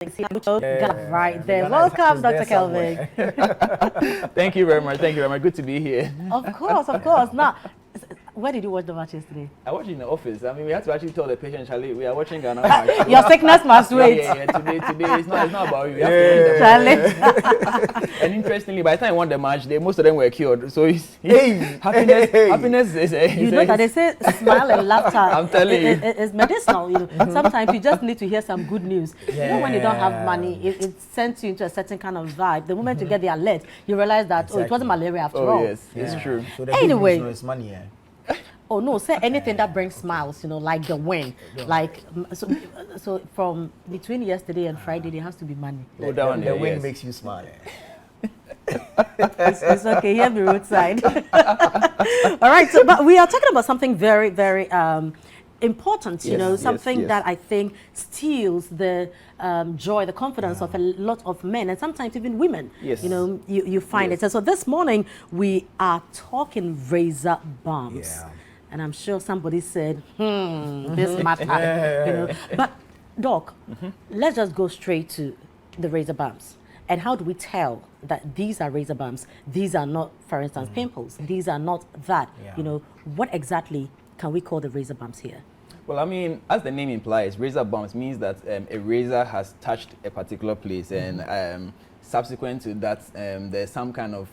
Right there. Welcome, Dr. Kelvin. Thank you very much. Thank you very much. Good to be here. Of course, of course. Now, where did you watch the match yesterday? I watched it in the office. I mean, we had to actually tell the patient, Charlie, we are watching Ghana match. Your sickness must wait. Yeah. Today, it's not about you. We have to win the match. And interestingly, by the time I won the match, most of them were cured. So happiness is you know that they say smile and laughter. I'm telling you, it's medicinal. You know, sometimes you just need to hear some good news. You know, when you don't have money, it sends you into a certain kind of vibe. The moment you get the alert, you realize that it wasn't malaria after all. Oh yes, it's true. So the anyway, good news is money. Oh no, say anything that brings smiles, you know, like the win. Like so from between yesterday and Friday there has to be money. The win makes you smile. It's okay, hear me roadside. All right, so but we are talking about something very, very important, you know, something that I think steals the joy, the confidence of a lot of men and sometimes even women. Yes. You know, you find it. And so this morning we are talking razor bumps. Yeah. And I'm sure somebody said, this matter, you know. But Doc, let's just go straight to the razor bumps. And how do we tell that these are razor bumps? These are not, for instance, pimples. These are not that. Yeah. You know, what exactly can we call the razor bumps here? Well, I mean, as the name implies, razor bumps means that a razor has touched a particular place, and subsequent to that, there's some kind of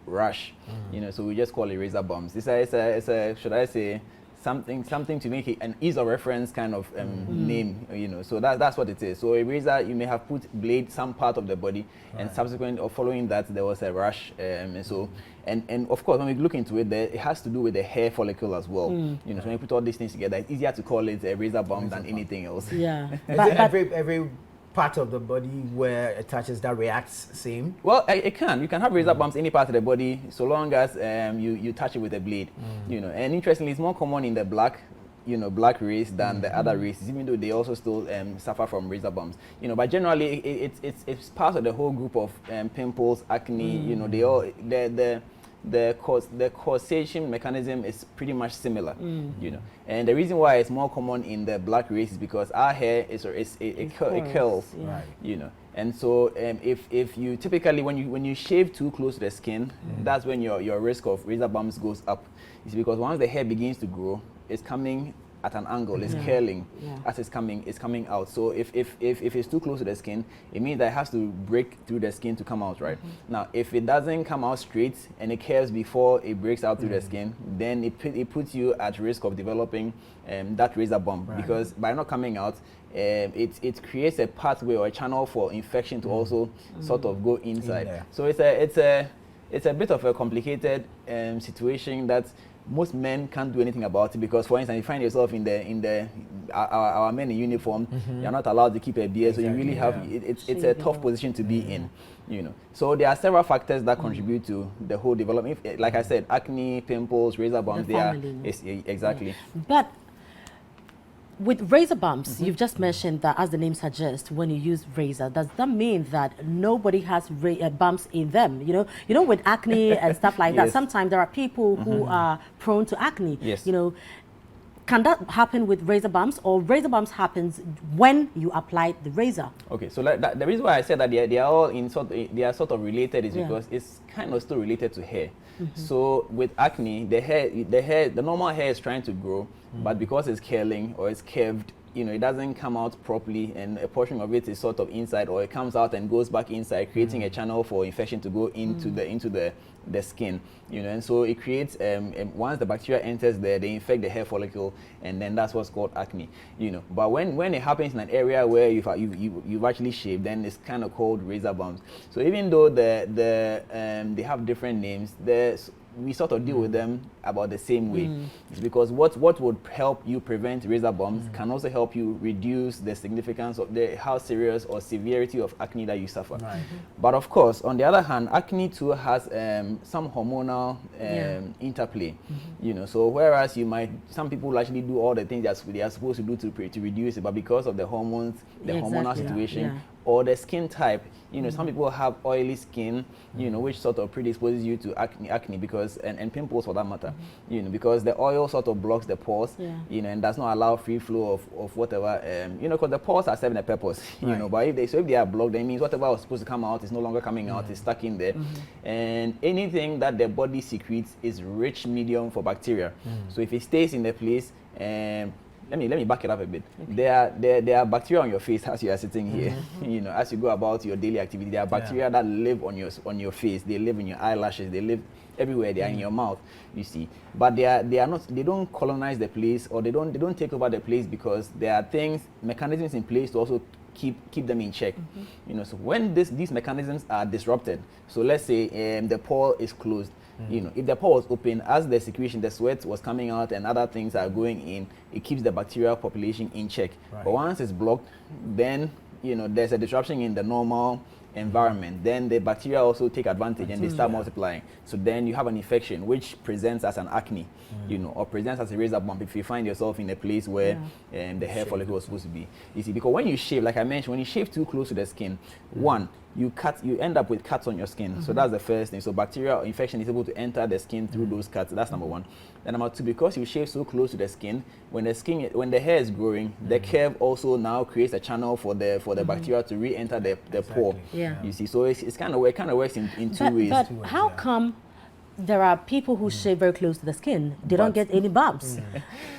rash, you know. So we just call it razor bumps. It's a should I say something to make it an ease of reference kind of name, you know. So that's what it is. So a razor, you may have put blade some part of the body, and subsequent or following that there was a rash, and so. And of course, when we look into it, it has to do with the hair follicle as well. You know, so when you put all these things together, it's easier to call it a razor bump than anything else. Yeah. But every part of the body where it touches that reacts same? Well, it can. You can have razor bumps any part of the body, so long as you touch it with a blade. You know, and interestingly, it's more common in the black race than the other races, even though they also still suffer from razor bumps. You know, but generally it's part of the whole group of pimples, acne. You know, they all the causation mechanism is pretty much similar. You know, and the reason why it's more common in the black race is because our hair it curls. Yeah. You know. And so if you typically when you shave too close to the skin, that's when your risk of razor bumps goes up. It's because once the hair begins to grow, it's coming at an angle, it's curling as it's coming out. So if it's too close to the skin, it means that it has to break through the skin to come out, right? Now, if it doesn't come out straight and it curves before it breaks out through the skin, then it puts you at risk of developing that razor bump, because by not coming out, it creates a pathway or a channel for infection to also sort of go inside. So it's a bit of a complicated situation that most men can't do anything about it, because, for instance, you find yourself in our men in uniform, you're not allowed to keep a beard, so you really have it's a tough position to be in, you know. So there are several factors that contribute to the whole development. Like I said, acne, pimples, razor bumps, exactly. But with razor bumps, you've just mentioned that, as the name suggests, when you use razor, does that mean that nobody has bumps in them? You know, with acne and stuff like that, sometimes there are people who are prone to acne. Yes. You know, can that happen with razor bumps, or razor bumps happens when you apply the razor? Okay, so the reason why I said that they are all they are sort of related is because it's kind of still related to hair. So with acne, the normal hair is trying to grow, but because it's curling or it's curved, you know, it doesn't come out properly, and a portion of it is sort of inside, or it comes out and goes back inside, creating a channel for infection to go into the skin, you know. And so it creates once the bacteria enters there, they infect the hair follicle, and then that's what's called acne, you know. But when it happens in an area where you've actually shaved, then it's kind of called razor bumps. So even though they have different names, we sort of deal with them about the same way. It's because what would help you prevent razor bumps can also help you reduce the significance of how serious or severity of acne that you suffer. But of course, on the other hand, acne too has some hormonal interplay. You know, so whereas some people will actually do all the things that they are supposed to do to reduce it, but because of the hormones, the hormonal situation, or the skin type. You know, some people have oily skin, you know, which sort of predisposes you to acne because, and pimples for that matter, you know, because the oil sort of blocks the pores, you know, and does not allow free flow of whatever, you know, because the pores are serving a purpose, you know, but if they are blocked, that means whatever was supposed to come out is no longer coming out, it's stuck in there. And anything that the body secretes is rich medium for bacteria. So if it stays in the place, let me back it up a bit. Okay. There are bacteria on your face as you are sitting here. You know, as you go about your daily activity, there are bacteria that live on your face. They live in your eyelashes. They live everywhere. They are in your mouth. You see, but they are not. They don't colonize the place, or they don't take over the place, because there are mechanisms in place to also keep them in check. You know, so when these mechanisms are disrupted, so let's say the pore is closed. You know, if the pore was open, as the secretion, the sweat was coming out and other things are going in, it keeps the bacterial population in check. But once it's blocked, then, you know, there's a disruption in the normal environment. Then the bacteria also take advantage and they start multiplying. So then you have an infection which presents as an acne, you know, or presents as a razor bump if you find yourself in a place where the hair follicle was supposed to be. You see, because when you shave, like I mentioned, when you shave too close to the skin, one, you end up with cuts on your skin. So that's the first thing. So bacterial infection is able to enter the skin through those cuts. That's number one. Then number two, because you shave so close to the skin, when the hair is growing, the curve also now creates a channel for the bacteria to re-enter the pore. You see, so it kind of works in two ways. But how come there are people who shave very close to the skin, they don't get any bumps?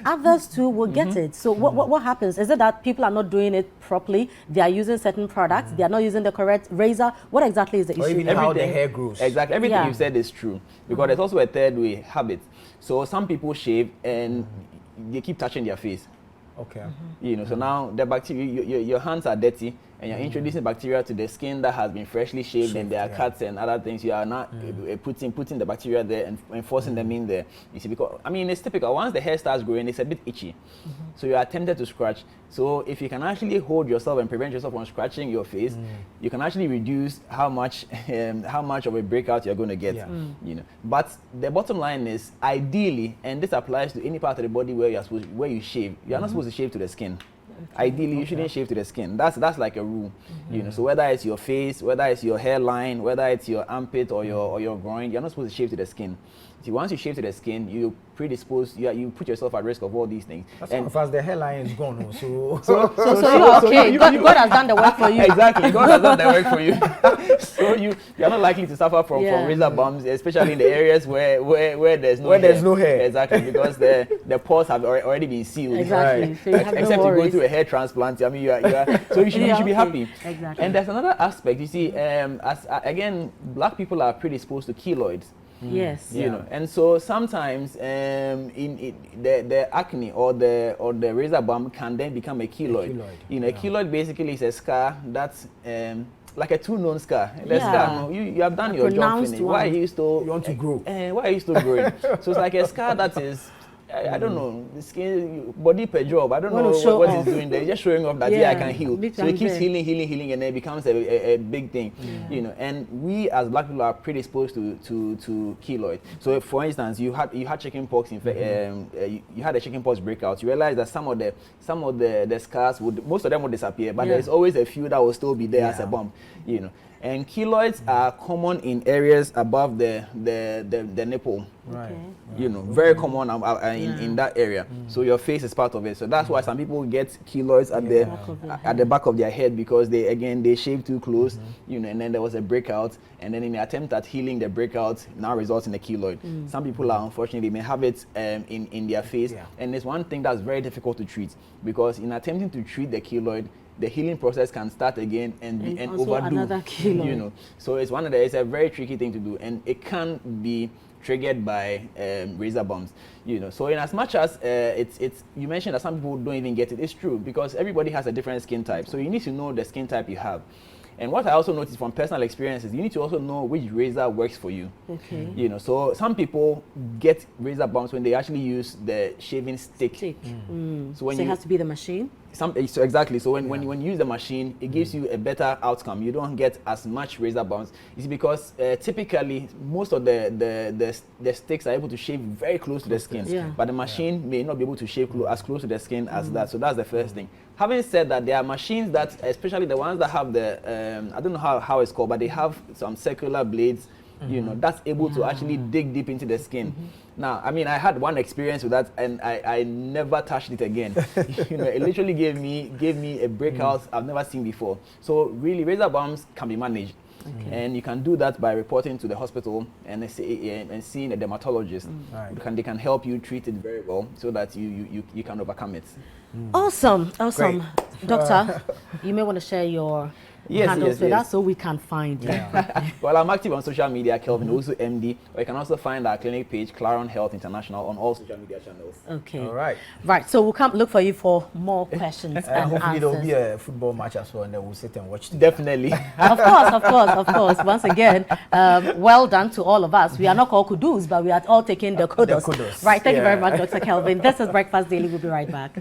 Others too will get it. So what happens? Is it that people are not doing it properly? They are using certain products, they are not using the correct razor? What exactly is the issue? Or even how the hair grows. Exactly, everything you said is true, because there's also a third way, habit. So some people shave and they keep touching their face. Okay. You know, so now the bacteria, your hands are dirty, and you're introducing bacteria to the skin that has been freshly shaved, and there are cuts and other things. You are not putting the bacteria there and forcing them in there. You see, because I mean, it's typical. Once the hair starts growing, it's a bit itchy, so you are tempted to scratch. So if you can actually hold yourself and prevent yourself from scratching your face, you can actually reduce how much of a breakout you're going to get. You know, but the bottom line is, ideally, and this applies to any part of the body where you shave, you are not supposed to shave to the skin. Ideally, you shouldn't shave to the skin. That's like a rule, you know. So whether it's your face, whether it's your hairline, whether it's your armpit or your groin, you're not supposed to shave to the skin. See, once you shave to the skin, you put yourself at risk of all these things. As far as the hairline is gone, so you're okay. God has done the work for you. Exactly, God has done the work for you. So you're not likely to suffer from razor bumps, especially in the areas where there's no hair. Exactly, because the pores have already been sealed. Exactly. So Except you go through a hair transplant. I mean, you are so you should be happy. Exactly. And there's another aspect. You see, again, black people are predisposed to keloids. Yes. You know, and so sometimes the acne or the razor bump can then become a keloid. You know, a keloid basically is a scar that's like a too-known scar. The scar, you have done your job finished. Why are you still? You want to grow? Why are you still growing? So it's like a scar that is. I don't know, the skin, body per job. I don't know what it's doing there. It's just showing off that I can heal. So it keeps healing, and then it becomes a big thing. You know, and we as black people are predisposed to keloid. So for instance, you had chickenpox you had a chickenpox breakout. You realize that some of the scars most of them would disappear, but there's always a few that will still be there as a bump. You know. And keloids are common in areas above the nipple. Right. You know, very common in that area. So your face is part of it. So that's why some people get keloids at the back of their head, because they shave too close, you know, and then there was a breakout, and then in the attempt at healing the breakout now results in a keloid. Some people are, unfortunately, may have it in their face, and it's one thing that's very difficult to treat, because in attempting to treat the keloid, the healing process can start again and overdo. You know, so it's a very tricky thing to do, and it can be triggered by razor bumps. You know, so in as much as you mentioned that some people don't even get it, it's true, because everybody has a different skin type. So you need to know the skin type you have. And what I also noticed from personal experiences, you need to also know which razor works for you. Okay. You know, so some people get razor bumps when they actually use the shaving stick. So when it has to be the machine? So exactly. So when you use the machine, it gives you a better outcome. You don't get as much razor bumps. It's because typically most of the sticks are able to shave very close to the skin, but the machine may not be able to shave as close to the skin as that. So that's the first thing. having said that, there are machines that, especially the ones that have the, I don't know how it's called, but they have some circular blades, you know, that's able to actually dig deep into the skin. Now, I mean, I had one experience with that, and I never touched it again. You know, it literally gave me a breakout I've never seen before. So really, razor bumps can be managed. And you can do that by reporting to the hospital and seeing a dermatologist. They can help you treat it very well so that you can overcome it. Awesome. Great. Doctor, you may want to share your handles with us so we can find you. Well, I'm active on social media, Kelvin also MD, or you can also find our clinic page, Claron Health International, on all social media channels. Okay. All right. Right. So we'll come look for you for more questions and hopefully answers. there'll be a football match as well, and then we'll sit and watch together. Definitely. Of course. Once again, well done to all of us. We are not called kudus, but we are all taking the kudos. The kudos. Right. Thank you very much, Dr. Kelvin. This is Breakfast Daily. We'll be right back.